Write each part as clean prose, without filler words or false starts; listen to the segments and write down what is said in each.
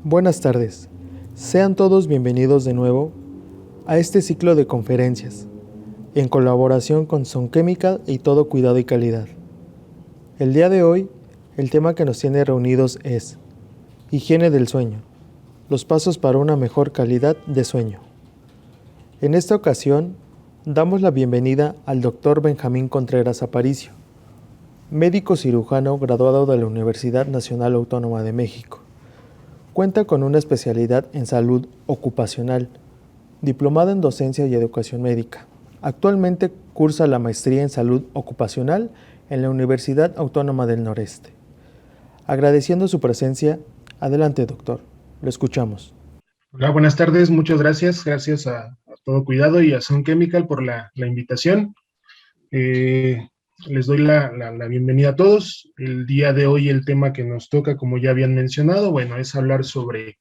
Buenas tardes. Sean todos bienvenidos de nuevo a este ciclo de conferencias, en colaboración con Sun Chemical y Todo Cuidado y Calidad. El día de hoy, el tema que nos tiene reunidos es higiene del sueño, los pasos para una mejor calidad de sueño. En esta ocasión, damos la bienvenida al Dr. Benjamín Contreras Aparicio, médico cirujano graduado de la Universidad Nacional Autónoma de México. Cuenta con una especialidad en salud ocupacional, diplomado en docencia y educación médica. Actualmente cursa la maestría en salud ocupacional en la Universidad Autónoma del Noreste. Agradeciendo su presencia, adelante doctor, lo escuchamos. Hola, buenas tardes, muchas gracias. Gracias a Todo Cuidado y a Sun Chemical por la invitación. Les doy la bienvenida a todos. El día de hoy el tema que nos toca, como ya habían mencionado, bueno, es hablar sobre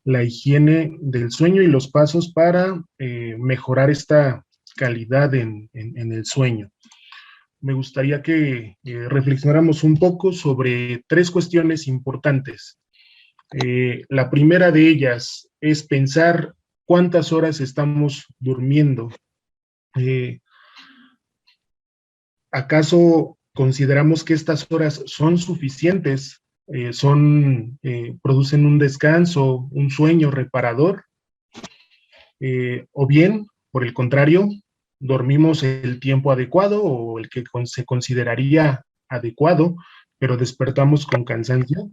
la higiene del sueño y los pasos para mejorar esta calidad en el sueño. Me gustaría que reflexionáramos un poco sobre tres cuestiones importantes. La primera de ellas es pensar cuántas horas estamos durmiendo. ¿Acaso consideramos que estas horas son suficientes? ¿Producen un descanso, un sueño reparador? O bien, por el contrario, dormimos el tiempo adecuado o el que se consideraría adecuado, pero despertamos con cansancio.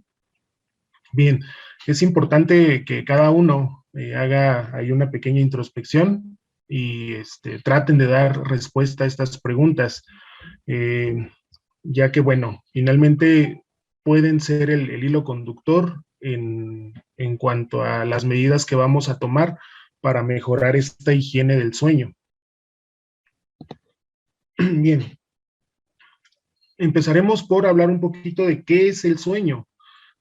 Bien, es importante que cada uno haga ahí una pequeña introspección y traten de dar respuesta a estas preguntas, ya que, bueno, finalmente pueden ser el hilo conductor en cuanto a las medidas que vamos a tomar para mejorar esta higiene del sueño. Bien, empezaremos por hablar un poquito de qué es el sueño.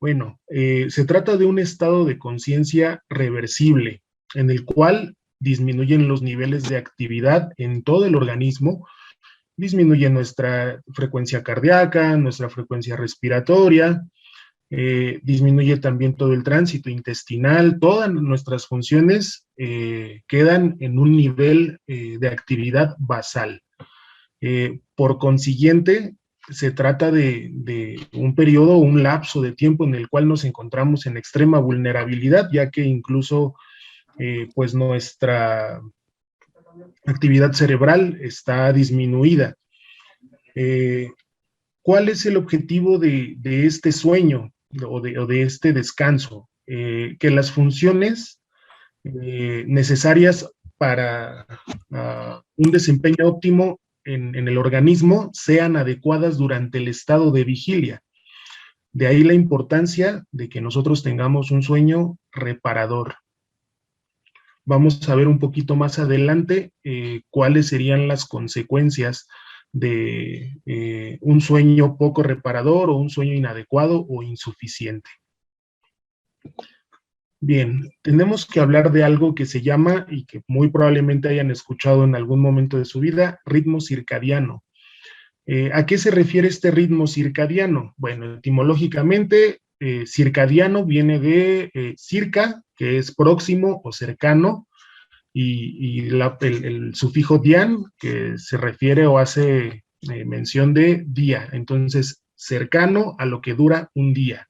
Bueno, se trata de un estado de conciencia reversible, en el cual disminuyen los niveles de actividad en todo el organismo, disminuye nuestra frecuencia cardíaca, nuestra frecuencia respiratoria, disminuye también todo el tránsito intestinal, todas nuestras funciones quedan en un nivel de actividad basal. Por consiguiente, se trata de un periodo, un lapso de tiempo en el cual nos encontramos en extrema vulnerabilidad, ya que incluso pues nuestra actividad cerebral está disminuida. ¿Cuál es el objetivo de este sueño o de este descanso? Que las funciones necesarias para un desempeño óptimo en el organismo sean adecuadas durante el estado de vigilia. De ahí la importancia de que nosotros tengamos un sueño reparador. Vamos a ver un poquito más adelante cuáles serían las consecuencias de un sueño poco reparador o un sueño inadecuado o insuficiente. Bien, tenemos que hablar de algo que se llama, y que muy probablemente hayan escuchado en algún momento de su vida, ritmo circadiano. ¿A qué se refiere este ritmo circadiano? Bueno, etimológicamente, circadiano viene de circa, que es próximo o cercano, y el sufijo dian, que se refiere o hace mención de día. Entonces, cercano a lo que dura un día.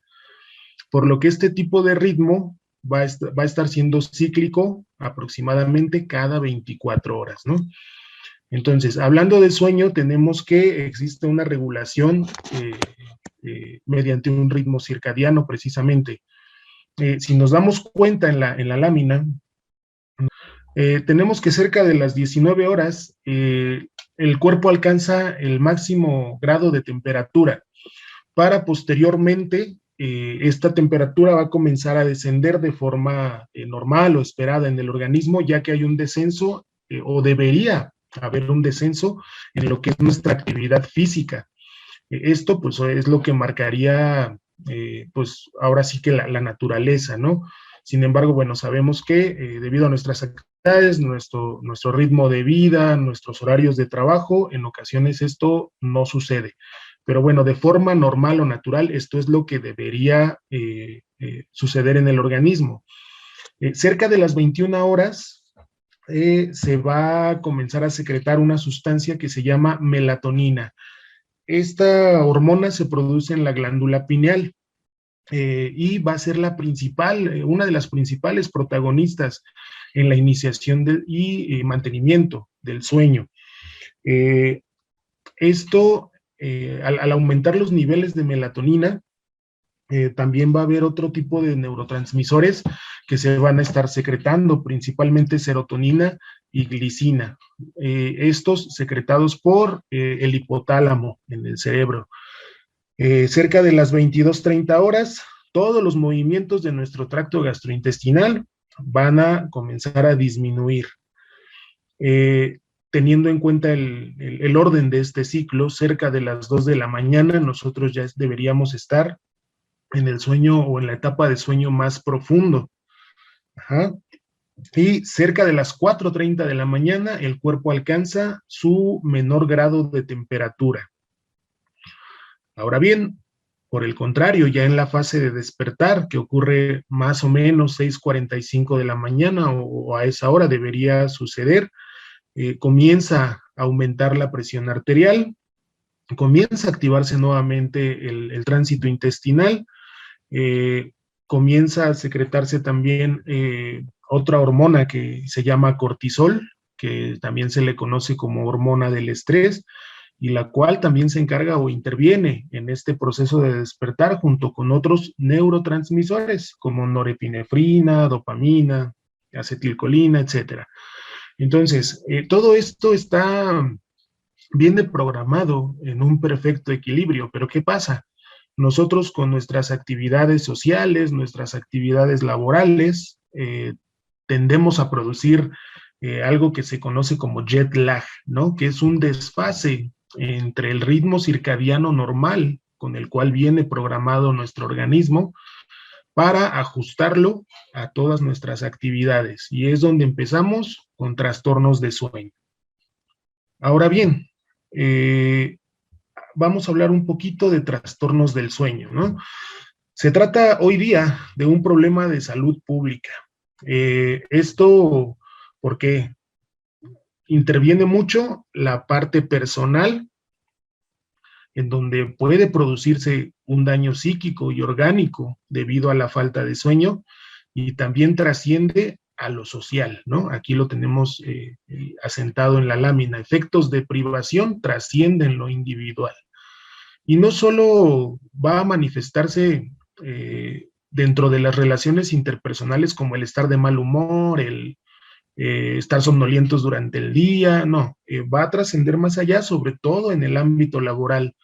Por lo que este tipo de ritmo va a estar siendo cíclico aproximadamente cada 24 horas, ¿no? Entonces, hablando de sueño, tenemos que existe una regulación mediante un ritmo circadiano, precisamente. Si nos damos cuenta en la lámina, tenemos que cerca de las 19 horas, el cuerpo alcanza el máximo grado de temperatura, para posteriormente esta temperatura va a comenzar a descender de forma normal o esperada en el organismo, ya que hay un descenso o debería haber un descenso en lo que es nuestra actividad física. Esto pues es lo que marcaría pues ahora sí que la naturaleza, ¿no? Sin embargo, bueno, sabemos que debido a nuestras actividades, nuestro ritmo de vida, nuestros horarios de trabajo, en ocasiones esto no sucede. Pero bueno, de forma normal o natural, esto es lo que debería suceder en el organismo. Cerca de las 21 horas se va a comenzar a secretar una sustancia que se llama melatonina. Esta hormona se produce en la glándula pineal y va a ser la principal, una de las principales protagonistas en la iniciación y mantenimiento del sueño. Esto, al aumentar los niveles de melatonina, también va a haber otro tipo de neurotransmisores que se van a estar secretando, principalmente serotonina y glicina. Estos secretados por el hipotálamo en el cerebro. Cerca de las 22:30 horas, todos los movimientos de nuestro tracto gastrointestinal van a comenzar a disminuir. Teniendo en cuenta el orden de este ciclo, cerca de las 2 de la mañana, nosotros ya deberíamos estar en el sueño o en la etapa de sueño más profundo. Ajá. Y cerca de las 4:30 de la mañana, el cuerpo alcanza su menor grado de temperatura. Ahora bien, por el contrario, ya en la fase de despertar, que ocurre más o menos 6:45 de la mañana o a esa hora debería suceder, comienza a aumentar la presión arterial, comienza a activarse nuevamente el tránsito intestinal, comienza a secretarse también otra hormona que se llama cortisol, que también se le conoce como hormona del estrés, y la cual también se encarga o interviene en este proceso de despertar junto con otros neurotransmisores como norepinefrina, dopamina, acetilcolina, etcétera. Entonces, todo esto está bien programado en un perfecto equilibrio, pero ¿qué pasa? Nosotros con nuestras actividades sociales, nuestras actividades laborales, tendemos a producir algo que se conoce como jet lag, ¿no? Que es un desfase entre el ritmo circadiano normal con el cual viene programado nuestro organismo para ajustarlo a todas nuestras actividades. Y es donde empezamos con trastornos de sueño. Ahora bien, vamos a hablar un poquito de trastornos del sueño, ¿no? Se trata hoy día de un problema de salud pública. Esto porque interviene mucho la parte personal, en donde puede producirse un daño psíquico y orgánico debido a la falta de sueño, y también trasciende a lo social, ¿no? Aquí lo tenemos asentado en la lámina. Efectos de privación trascienden lo individual. Y no solo va a manifestarse dentro de las relaciones interpersonales como el estar de mal humor, el estar somnolientos durante el día, no, va a trascender más allá, sobre todo en el ámbito laboral.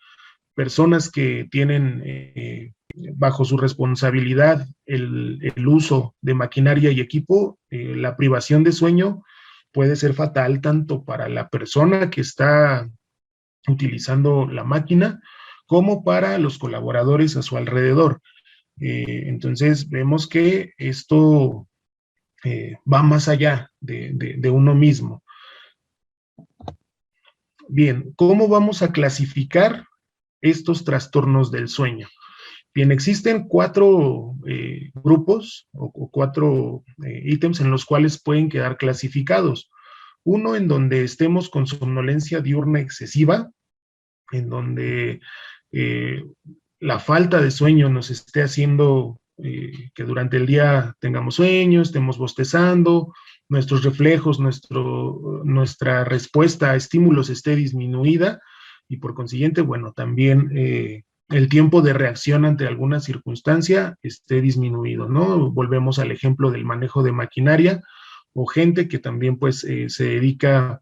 Personas que tienen bajo su responsabilidad el uso de maquinaria y equipo, la privación de sueño puede ser fatal tanto para la persona que está utilizando la máquina como para los colaboradores a su alrededor. Entonces vemos que esto va más allá de uno mismo. Bien, ¿cómo vamos a clasificar estos trastornos del sueño? Bien, existen 4 grupos o 4 ítems en los cuales pueden quedar clasificados. Uno, en donde estemos con somnolencia diurna excesiva, en donde la falta de sueño nos esté haciendo que durante el día tengamos sueño, estemos bostezando, nuestros reflejos, nuestra respuesta a estímulos esté disminuida, y por consiguiente, bueno, también el tiempo de reacción ante alguna circunstancia esté disminuido, ¿no? Volvemos al ejemplo del manejo de maquinaria o gente que también pues se dedica,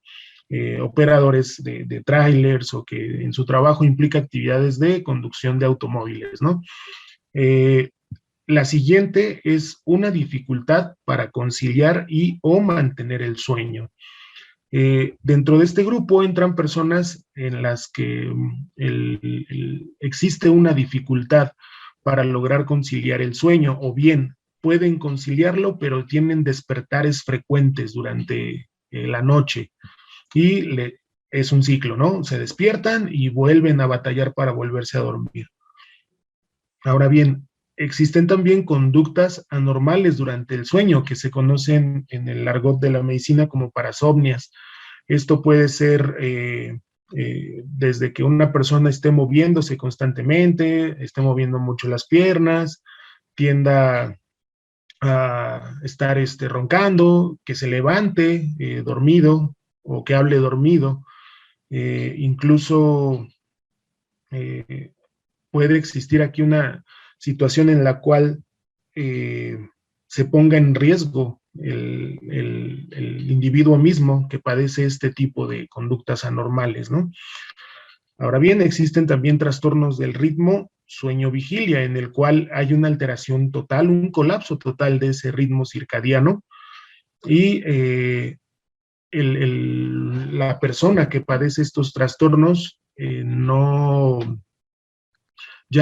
operadores de trailers o que en su trabajo implica actividades de conducción de automóviles, ¿no? La siguiente es una dificultad para conciliar y o mantener el sueño. Dentro de este grupo entran personas en las que existe una dificultad para lograr conciliar el sueño, o bien pueden conciliarlo, pero tienen despertares frecuentes durante la noche, y es un ciclo, ¿no? Se despiertan y vuelven a batallar para volverse a dormir. Ahora bien, Existen también conductas anormales durante el sueño, que se conocen en el argot de la medicina como parasomnias. Esto puede ser desde que una persona esté moviéndose constantemente, esté moviendo mucho las piernas, tienda a estar roncando, que se levante dormido o que hable dormido. Incluso eh, puede existir aquí una situación en la cual eh, se ponga en riesgo el individuo mismo que padece este tipo de conductas anormales, ¿no? Ahora bien, existen también trastornos del ritmo sueño-vigilia, en el cual hay una alteración total, un colapso total de ese ritmo circadiano y la persona que padece estos trastornos ya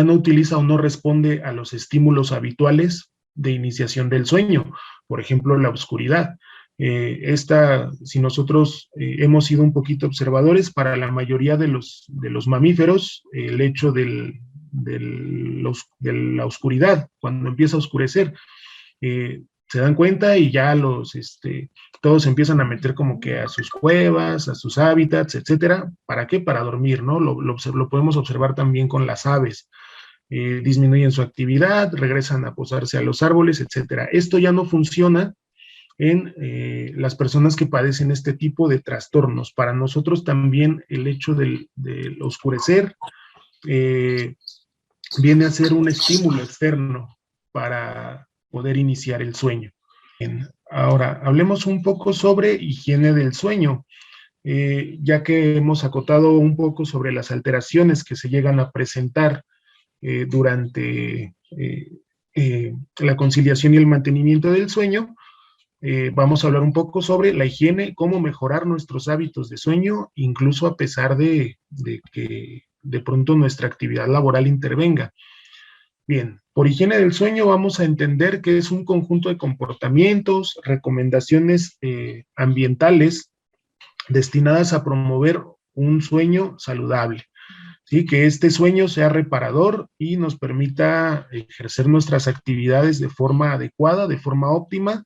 no utiliza o no responde a los estímulos habituales de iniciación del sueño, por ejemplo, la oscuridad. Si nosotros hemos sido un poquito observadores, para la mayoría de los mamíferos, el hecho de la oscuridad, cuando empieza a oscurecer, se dan cuenta y ya todos empiezan a meter como que a sus cuevas, a sus hábitats, etcétera. ¿Para qué? Para dormir, ¿no? Lo podemos observar también con las aves. Disminuyen su actividad, regresan a posarse a los árboles, etcétera. Esto ya no funciona en las personas que padecen este tipo de trastornos. Para nosotros también el hecho del oscurecer viene a ser un estímulo externo para poder iniciar el sueño. Bien, ahora hablemos un poco sobre higiene del sueño, ya que hemos acotado un poco sobre las alteraciones que se llegan a presentar durante la conciliación y el mantenimiento del sueño. Vamos a hablar un poco sobre la higiene, cómo mejorar nuestros hábitos de sueño, incluso a pesar de que de pronto nuestra actividad laboral intervenga. Bien, por higiene del sueño vamos a entender que es un conjunto de comportamientos, recomendaciones ambientales destinadas a promover un sueño saludable. ¿Sí? Que este sueño sea reparador y nos permita ejercer nuestras actividades de forma adecuada, de forma óptima,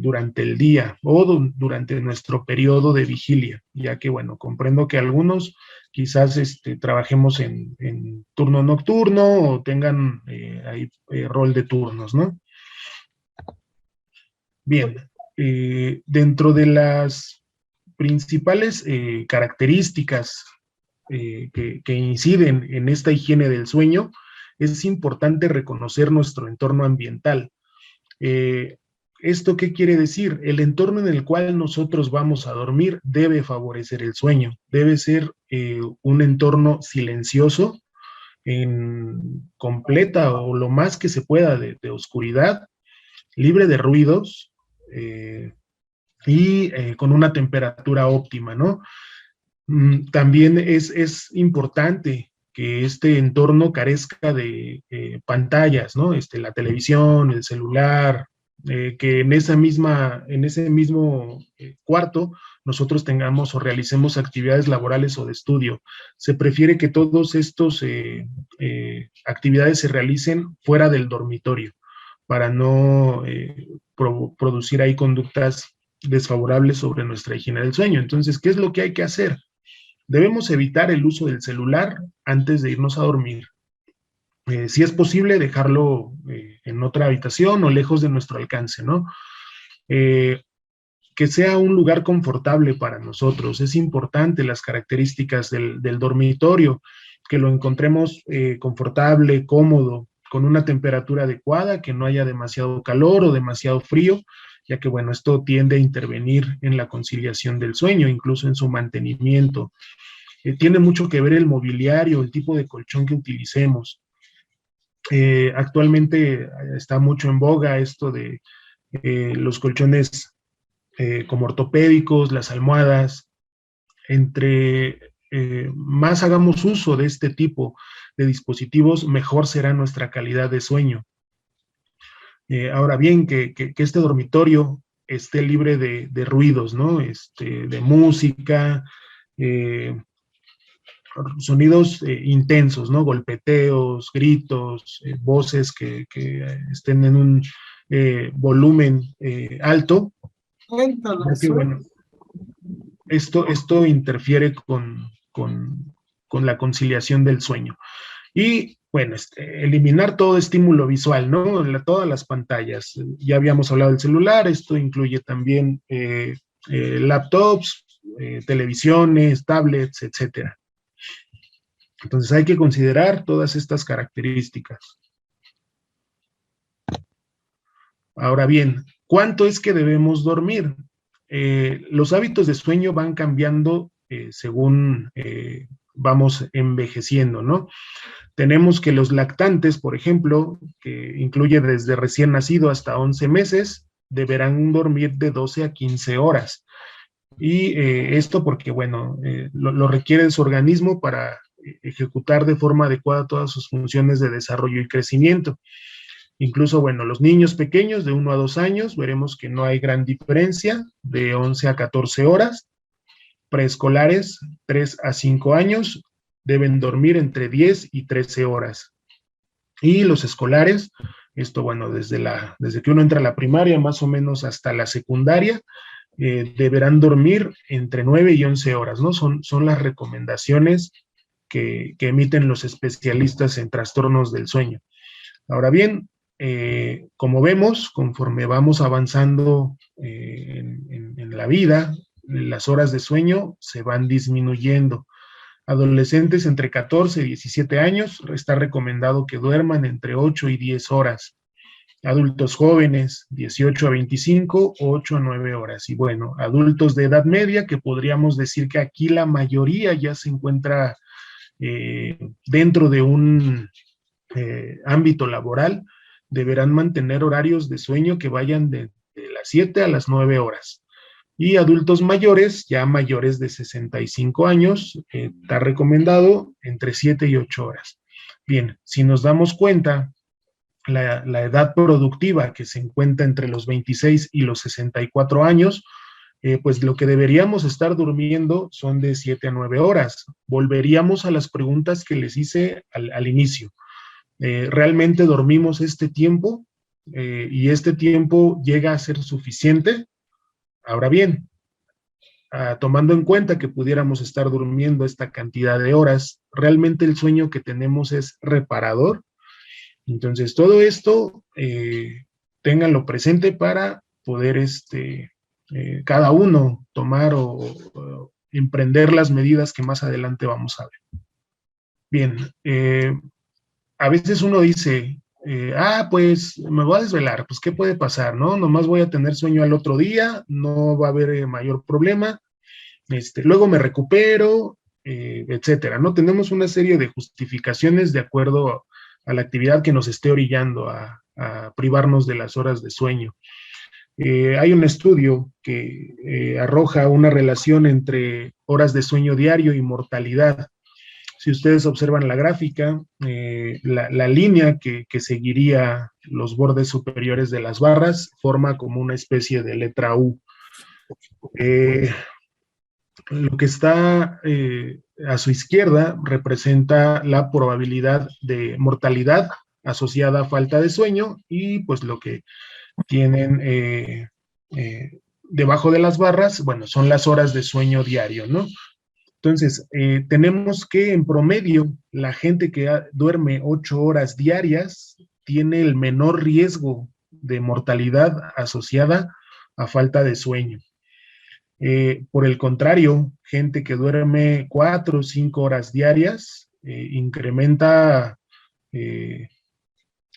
durante el día o durante nuestro periodo de vigilia, ya que, bueno, comprendo que algunos quizás trabajemos en turno nocturno o tengan ahí rol de turnos, ¿no? Bien, dentro de las principales características que inciden en esta higiene del sueño, es importante reconocer nuestro entorno ambiental. ¿Esto qué quiere decir? El entorno en el cual nosotros vamos a dormir debe favorecer el sueño, debe ser un entorno silencioso, en completa o lo más que se pueda de oscuridad, libre de ruidos y con una temperatura óptima, ¿no? También es importante que este entorno carezca de pantallas, ¿no? La televisión, el celular, que en ese mismo cuarto nosotros tengamos o realicemos actividades laborales o de estudio. Se prefiere que todos estos actividades se realicen fuera del dormitorio para no producir ahí conductas desfavorables sobre nuestra higiene del sueño. Entonces, ¿qué es lo que hay que hacer? Debemos evitar el uso del celular antes de irnos a dormir. Si es posible, dejarlo en otra habitación o lejos de nuestro alcance, ¿no? Que sea un lugar confortable para nosotros. Es importante las características del dormitorio, que lo encontremos confortable, cómodo, con una temperatura adecuada, que no haya demasiado calor o demasiado frío, ya que, bueno, esto tiende a intervenir en la conciliación del sueño, incluso en su mantenimiento. Tiene mucho que ver el mobiliario, el tipo de colchón que utilicemos. Actualmente está mucho en boga esto de los colchones como ortopédicos, las almohadas. Entre más hagamos uso de este tipo de dispositivos, mejor será nuestra calidad de sueño. Ahora bien, que este dormitorio esté libre de ruidos, ¿no? De música, sonidos intensos, ¿no? Golpeteos, gritos, voces que estén en un volumen alto, porque bueno, esto interfiere con la conciliación del sueño. Y bueno, eliminar todo estímulo visual, ¿no? Todas las pantallas. Ya habíamos hablado del celular, esto incluye también laptops, televisiones, tablets, etcétera. Entonces hay que considerar todas estas características. Ahora bien, ¿cuánto es que debemos dormir? Los hábitos de sueño van cambiando según vamos envejeciendo, ¿no? Tenemos que los lactantes, por ejemplo, que incluye desde recién nacido hasta 11 meses, deberán dormir de 12 a 15 horas. Y esto porque, bueno, lo requiere su organismo para ejecutar de forma adecuada todas sus funciones de desarrollo y crecimiento. Incluso, bueno, los niños pequeños de 1 a 2 años, veremos que no hay gran diferencia, de 11 a 14 horas. Preescolares, 3 a 5 años, deben dormir entre 10 y 13 horas. Y los escolares, esto, bueno, desde que uno entra a la primaria, más o menos hasta la secundaria, deberán dormir entre 9 y 11 horas, ¿no? Son las recomendaciones que emiten los especialistas en trastornos del sueño. Ahora bien, como vemos, conforme vamos avanzando en la vida, las horas de sueño se van disminuyendo. Adolescentes entre 14 y 17 años, está recomendado que duerman entre 8 y 10 horas. Adultos jóvenes, 18 a 25, 8 a 9 horas. Y bueno, adultos de edad media, que podríamos decir que aquí la mayoría ya se encuentra dentro de un ámbito laboral, deberán mantener horarios de sueño que vayan de las 7 a las 9 horas. Y adultos mayores, ya mayores de 65 años, está recomendado entre 7 y 8 horas. Bien, si nos damos cuenta, la edad productiva que se encuentra entre los 26 y los 64 años, pues lo que deberíamos estar durmiendo son de 7 a 9 horas. Volveríamos a las preguntas que les hice al inicio. ¿Realmente dormimos este tiempo? ¿Y este tiempo llega a ser suficiente? Ahora bien, tomando en cuenta que pudiéramos estar durmiendo esta cantidad de horas, ¿realmente el sueño que tenemos es reparador? Entonces, todo esto, ténganlo presente para poder cada uno tomar o emprender las medidas que más adelante vamos a ver. Bien, a veces uno dice, pues me voy a desvelar, pues ¿qué puede pasar, no? Nomás voy a tener sueño al otro día, no va a haber mayor problema, luego me recupero, etcétera, ¿no? Tenemos una serie de justificaciones de acuerdo a la actividad que nos esté orillando a privarnos de las horas de sueño. Hay un estudio que arroja una relación entre horas de sueño diario y mortalidad. Si ustedes observan la gráfica, la línea que seguiría los bordes superiores de las barras forma como una especie de letra U. Lo que está a su izquierda representa la probabilidad de mortalidad asociada a falta de sueño y pues lo que tienen debajo de las barras, bueno, son las horas de sueño diario, ¿no? Entonces, tenemos que en promedio la gente que duerme 8 horas diarias tiene el menor riesgo de mortalidad asociada a falta de sueño. Por el contrario, gente que duerme 4 o 5 horas diarias incrementa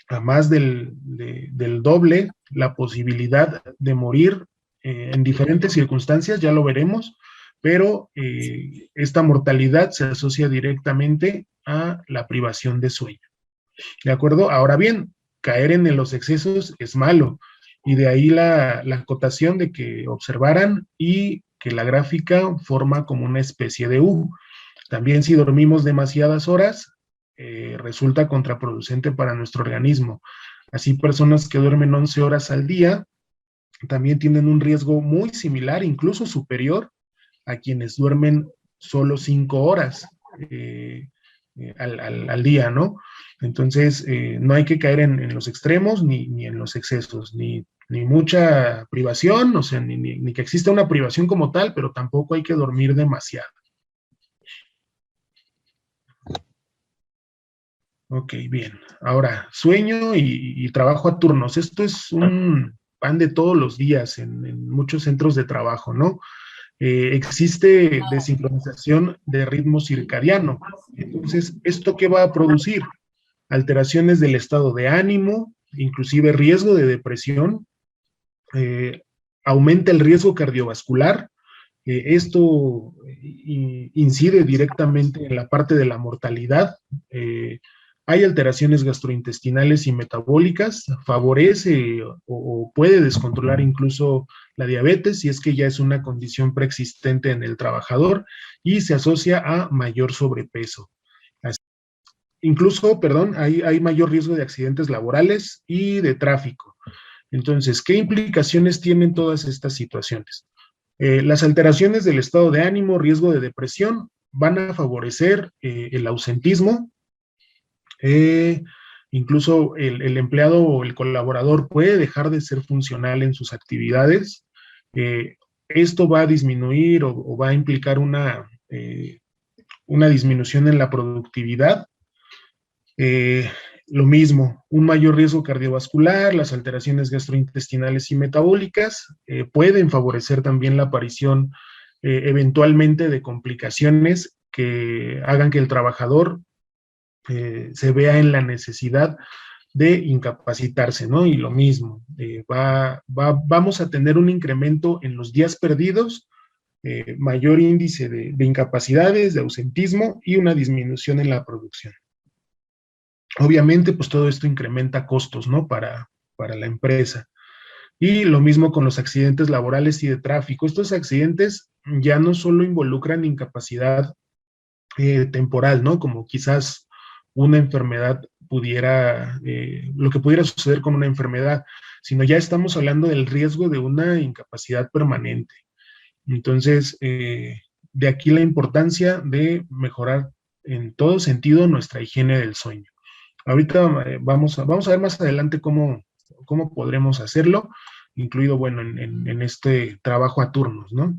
a más del doble la posibilidad de morir en diferentes circunstancias, ya lo veremos, pero esta mortalidad se asocia directamente a la privación de sueño. ¿De acuerdo? Ahora bien, caer en los excesos es malo, y de ahí la acotación de que observaran y que la gráfica forma como una especie de U. También si dormimos demasiadas horas, resulta contraproducente para nuestro organismo. Así, personas que duermen 11 horas al día también tienen un riesgo muy similar, incluso superior, a quienes duermen solo 5 horas. al día, ¿no? Entonces, no hay que caer en los extremos ni en los excesos, ni mucha privación, o sea, ni que exista una privación como tal, pero tampoco hay que dormir demasiado. Ok, bien. Ahora, sueño y trabajo a turnos. Esto es un pan de todos los días en muchos centros de trabajo, ¿no? Existe desincronización de ritmo circadiano. Entonces, ¿esto qué va a producir? Alteraciones del estado de ánimo, inclusive riesgo de depresión, eh, aumenta el riesgo cardiovascular. Esto incide directamente en la parte de la mortalidad. Hay alteraciones gastrointestinales y metabólicas, favorece o puede descontrolar incluso la diabetes si es que ya es una condición preexistente en el trabajador y se asocia a mayor sobrepeso. Incluso, perdón, hay mayor riesgo de accidentes laborales y de tráfico. Entonces, ¿qué implicaciones tienen todas estas situaciones? Las alteraciones del estado de ánimo, riesgo de depresión, van a favorecer el ausentismo. Eh, Incluso el empleado o el colaborador puede dejar de ser funcional en sus actividades. Eh, Esto va a disminuir o va a implicar una disminución en la productividad. Eh, lo mismo, un mayor riesgo cardiovascular, las alteraciones gastrointestinales y metabólicas pueden favorecer también la aparición eventualmente de complicaciones que hagan que el trabajador se vea en la necesidad de incapacitarse, ¿no? Y lo mismo, vamos a tener un incremento en los días perdidos, mayor índice de incapacidades, de ausentismo y una disminución en la producción. Obviamente, pues todo esto incrementa costos, ¿no? Para la empresa. Y lo mismo con los accidentes laborales y de tráfico. Estos accidentes ya no solo involucran incapacidad temporal, ¿no? Como quizás una enfermedad pudiera, lo que pudiera suceder con una enfermedad, sino ya estamos hablando del riesgo de una incapacidad permanente. Entonces, de aquí la importancia de mejorar en todo sentido nuestra higiene del sueño. Ahorita vamos a ver más adelante cómo podremos hacerlo, incluido, bueno, en este trabajo a turnos, ¿no?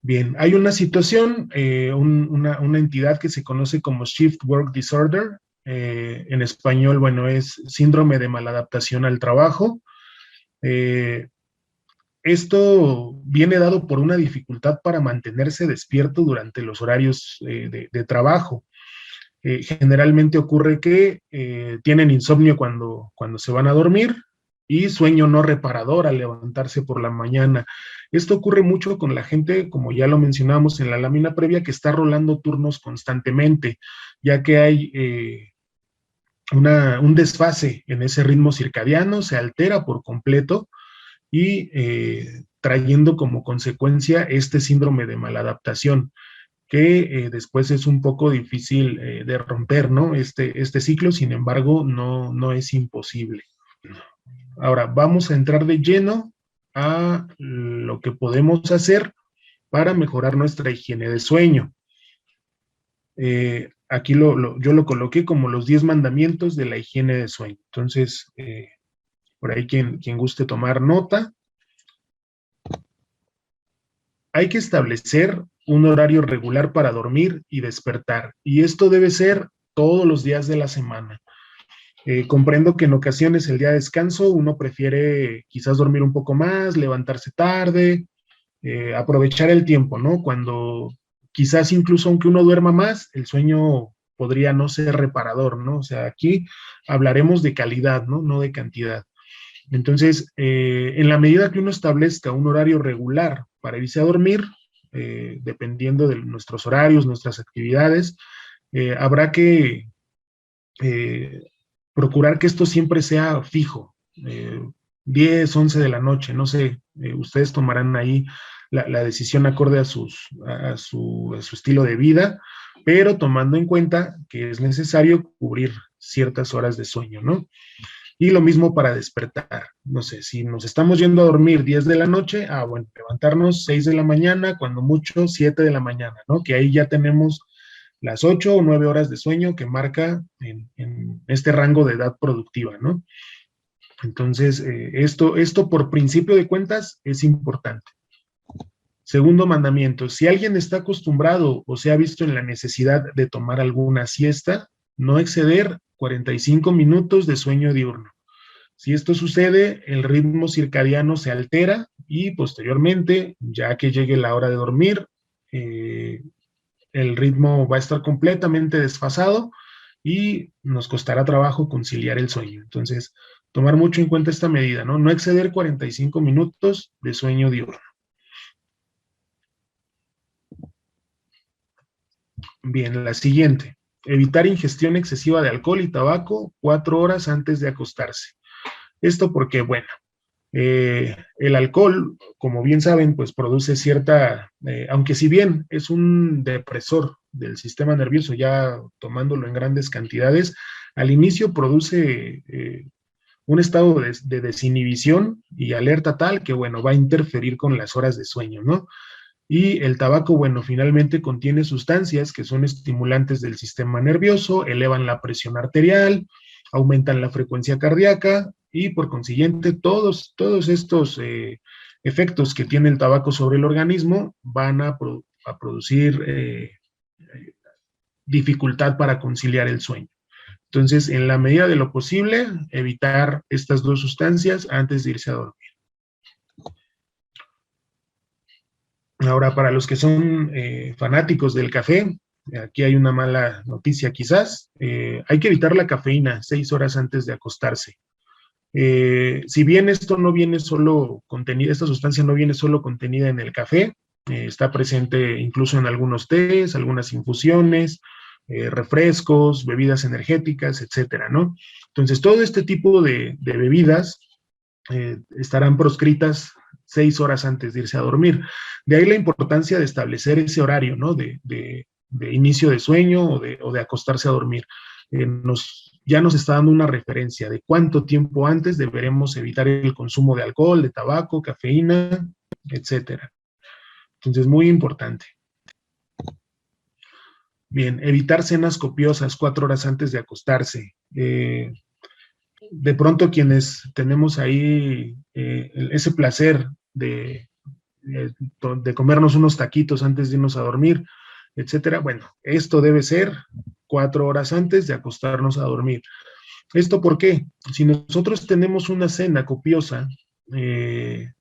Bien, hay una situación, una entidad que se conoce como Shift Work Disorder. En español, bueno, es síndrome de maladaptación al trabajo. Esto viene dado por una dificultad para mantenerse despierto durante los horarios de trabajo. Generalmente ocurre que tienen insomnio cuando se van a dormir y sueño no reparador al levantarse por la mañana. Esto ocurre mucho con la gente, como ya lo mencionamos en la lámina previa, que está rolando turnos constantemente, ya que hay un desfase en ese ritmo circadiano, se altera por completo y trayendo como consecuencia este síndrome de maladaptación que después es un poco difícil de romper, ¿no? Este ciclo, sin embargo, no es imposible. Ahora, vamos a entrar de lleno a lo que podemos hacer para mejorar nuestra higiene de sueño. Aquí yo lo coloqué como los 10 mandamientos de la higiene de sueño. Entonces, por ahí quien guste tomar nota. Hay que establecer un horario regular para dormir y despertar, y esto debe ser todos los días de la semana. Comprendo que en ocasiones el día de descanso uno prefiere quizás dormir un poco más, levantarse tarde, aprovechar el tiempo, ¿no? Cuando quizás incluso aunque uno duerma más, el sueño podría no ser reparador, ¿no? O sea, aquí hablaremos de calidad, ¿no? No de cantidad. Entonces, en la medida que uno establezca un horario regular para irse a dormir, dependiendo de nuestros horarios, nuestras actividades, habrá que procurar que esto siempre sea fijo, 10, 11 de la noche, no sé, ustedes tomarán ahí la decisión acorde a su estilo de vida, pero tomando en cuenta que es necesario cubrir ciertas horas de sueño, ¿no? Y lo mismo para despertar. No sé, si nos estamos yendo a dormir 10 de la noche, bueno, levantarnos 6 de la mañana, cuando mucho 7 de la mañana, ¿no? Que ahí ya tenemos las 8 o 9 horas de sueño que marca en este rango de edad productiva, ¿no? Entonces, esto por principio de cuentas es importante. Segundo mandamiento, si alguien está acostumbrado o se ha visto en la necesidad de tomar alguna siesta, no exceder 45 minutos de sueño diurno. Si esto sucede, el ritmo circadiano se altera y posteriormente, ya que llegue la hora de dormir, el ritmo va a estar completamente desfasado y nos costará trabajo conciliar el sueño. Entonces, tomar mucho en cuenta esta medida, ¿no? No exceder 45 minutos de sueño diurno. Bien, la siguiente. Evitar ingestión excesiva de alcohol y tabaco 4 horas antes de acostarse. Esto porque, bueno, el alcohol, como bien saben, pues produce cierta, aunque si bien es un depresor del sistema nervioso, ya tomándolo en grandes cantidades, al inicio produce un estado de desinhibición y alerta tal que, bueno, va a interferir con las horas de sueño, ¿no? Y el tabaco, bueno, finalmente contiene sustancias que son estimulantes del sistema nervioso, elevan la presión arterial, aumentan la frecuencia cardíaca y por consiguiente todos estos efectos que tiene el tabaco sobre el organismo van a producir dificultad para conciliar el sueño. Entonces, en la medida de lo posible, evitar estas dos sustancias antes de irse a dormir. Ahora, para los que son fanáticos del café, aquí hay una mala noticia quizás. Hay que evitar la cafeína 6 horas antes de acostarse. Si bien esto no viene solo contenida, esta sustancia no viene solo contenida en el café, está presente incluso en algunos tés, algunas infusiones, refrescos, bebidas energéticas, etcétera, ¿no? Entonces, todo este tipo de bebidas estarán proscritas 6 horas antes de irse a dormir. De ahí la importancia de establecer ese horario, ¿no? De inicio de sueño o de acostarse a dormir. Ya nos está dando una referencia de cuánto tiempo antes deberemos evitar el consumo de alcohol, de tabaco, cafeína, etcétera. Entonces, muy importante. Bien, evitar cenas copiosas 4 horas antes de acostarse. De pronto quienes tenemos ahí ese placer de comernos unos taquitos antes de irnos a dormir, etcétera. Bueno, esto debe ser 4 horas antes de acostarnos a dormir. ¿Esto por qué? Si nosotros tenemos una cena copiosa en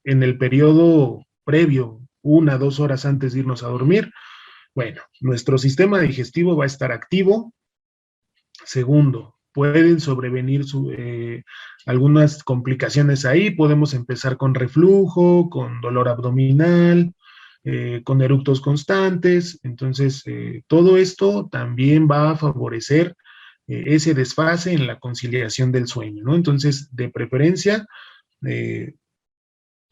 el periodo previo, 1 o 2 horas antes de irnos a dormir, bueno, nuestro sistema digestivo va a estar activo. Segundo, pueden sobrevenir algunas complicaciones ahí. Podemos empezar con reflujo, con dolor abdominal, con eructos constantes. Entonces, todo esto también va a favorecer ese desfase en la conciliación del sueño, ¿no? Entonces, de preferencia,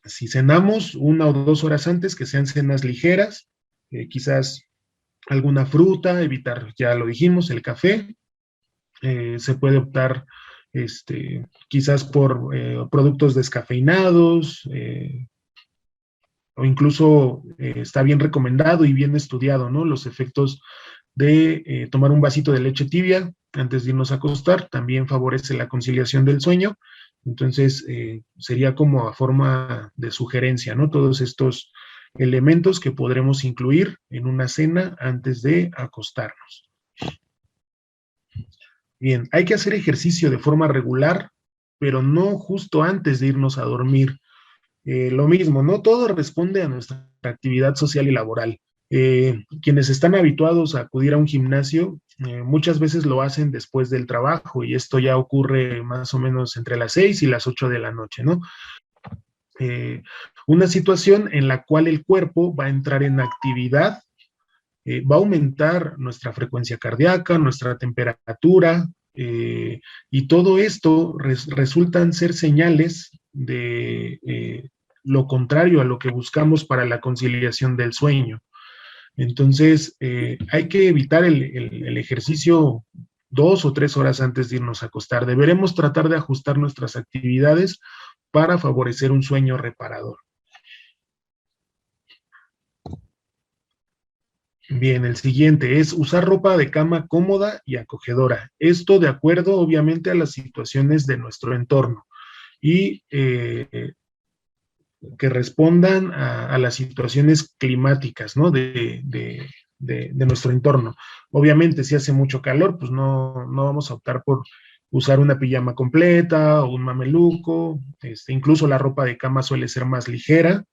si cenamos 1 o 2 horas antes, que sean cenas ligeras, quizás alguna fruta, evitar, ya lo dijimos, el café. Se puede optar quizás por productos descafeinados, o incluso está bien recomendado y bien estudiado, ¿no? Los efectos de tomar un vasito de leche tibia antes de irnos a acostar, también favorece la conciliación del sueño. Entonces, sería como a forma de sugerencia, ¿no? Todos estos elementos que podremos incluir en una cena antes de acostarnos. Bien, hay que hacer ejercicio de forma regular, pero no justo antes de irnos a dormir. Lo mismo, no todo responde a nuestra actividad social y laboral. Quienes están habituados a acudir a un gimnasio, muchas veces lo hacen después del trabajo y esto ya ocurre más o menos entre las 6 y las 8 de la noche, ¿no? Una situación en la cual el cuerpo va a entrar en actividad, va a aumentar nuestra frecuencia cardíaca, nuestra temperatura, y todo esto resultan ser señales de lo contrario a lo que buscamos para la conciliación del sueño. Entonces, hay que evitar el ejercicio 2 o 3 horas antes de irnos a acostar. Deberemos tratar de ajustar nuestras actividades para favorecer un sueño reparador. Bien, el siguiente es usar ropa de cama cómoda y acogedora. Esto de acuerdo, obviamente, a las situaciones de nuestro entorno y que respondan a las situaciones climáticas, ¿no? De nuestro entorno. Obviamente, si hace mucho calor, pues no vamos a optar por usar una pijama completa o un mameluco. Incluso la ropa de cama suele ser más ligera.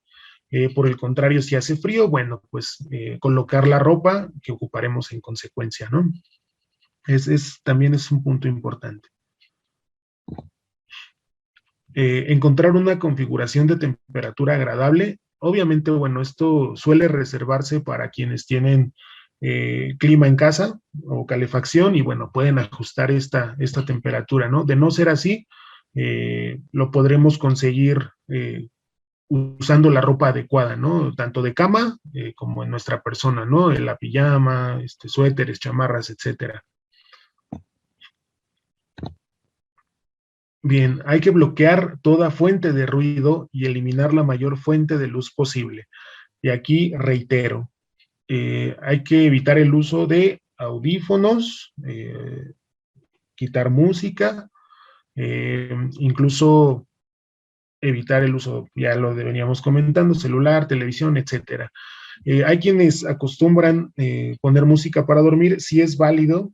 Por el contrario, si hace frío, bueno, pues colocar la ropa que ocuparemos en consecuencia, ¿no? También es un punto importante. Encontrar una configuración de temperatura agradable. Obviamente, bueno, esto suele reservarse para quienes tienen clima en casa o calefacción y bueno, pueden ajustar esta temperatura, ¿no? De no ser así, lo podremos conseguir usando la ropa adecuada, ¿no? Tanto de cama como en nuestra persona, ¿no? En la pijama, suéteres, chamarras, etcétera. Bien, hay que bloquear toda fuente de ruido y eliminar la mayor fuente de luz posible. Y aquí reitero, hay que evitar el uso de audífonos, quitar música, incluso evitar el uso, ya lo veníamos comentando, celular, televisión, etcétera. Hay quienes acostumbran poner música para dormir, sí es válido,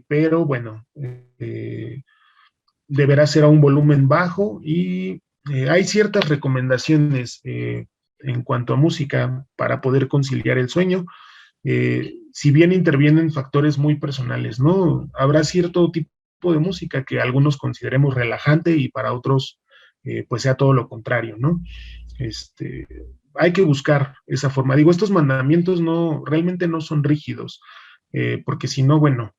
pero bueno, deberá ser a un volumen bajo y hay ciertas recomendaciones en cuanto a música para poder conciliar el sueño. Si bien intervienen factores muy personales, ¿no? Habrá cierto tipo de música que algunos consideremos relajante y para otros pues sea todo lo contrario, ¿no? Hay que buscar esa forma. Digo, estos mandamientos realmente no son rígidos, porque si no, bueno,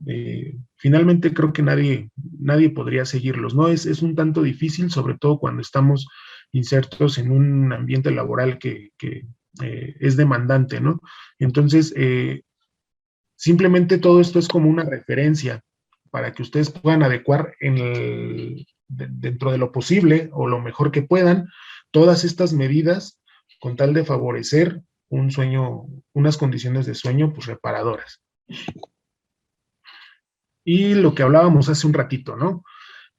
finalmente creo que nadie podría seguirlos, ¿no? Es un tanto difícil, sobre todo cuando estamos insertos en un ambiente laboral que es demandante, ¿no? Entonces, simplemente todo esto es como una referencia para que ustedes puedan adecuar dentro de lo posible o lo mejor que puedan todas estas medidas con tal de favorecer un sueño, unas condiciones de sueño pues reparadoras. Y lo que hablábamos hace un ratito, ¿no?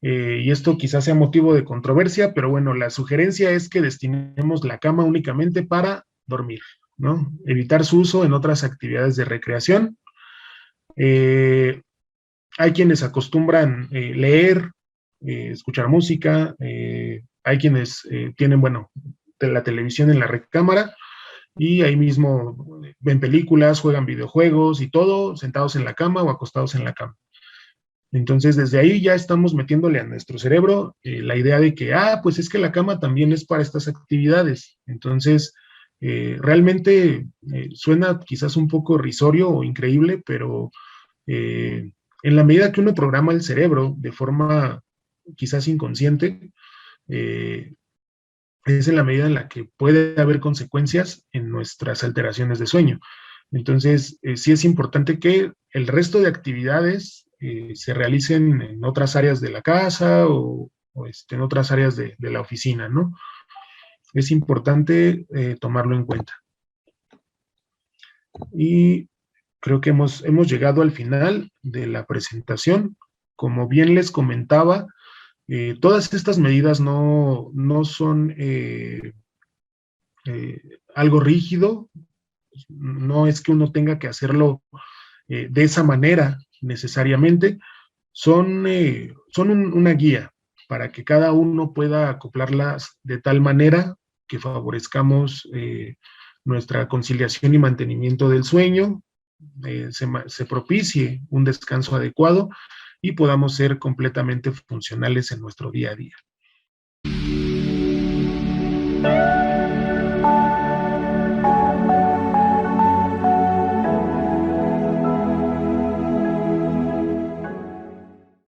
Y esto quizás sea motivo de controversia, pero bueno, la sugerencia es que destinemos la cama únicamente para dormir, ¿no? Evitar su uso en otras actividades de recreación. Hay quienes acostumbran leer, escuchar música, hay quienes tienen, bueno, la televisión en la recámara y ahí mismo ven películas, juegan videojuegos y todo, sentados en la cama o acostados en la cama. Entonces, desde ahí ya estamos metiéndole a nuestro cerebro la idea de que, pues es que la cama también es para estas actividades. Entonces, realmente suena quizás un poco irrisorio o increíble, pero en la medida que uno programa el cerebro de forma quizás inconsciente, es en la medida en la que puede haber consecuencias en nuestras alteraciones de sueño. Entonces, sí es importante que el resto de actividades se realicen en otras áreas de la casa o en otras áreas de la oficina, ¿no? Es importante tomarlo en cuenta. Y creo que hemos llegado al final de la presentación. Como bien les comentaba, todas estas medidas no son algo rígido, no es que uno tenga que hacerlo de esa manera necesariamente, son una guía para que cada uno pueda acoplarlas de tal manera que favorezcamos nuestra conciliación y mantenimiento del sueño, se propicie un descanso adecuado y podamos ser completamente funcionales en nuestro día a día.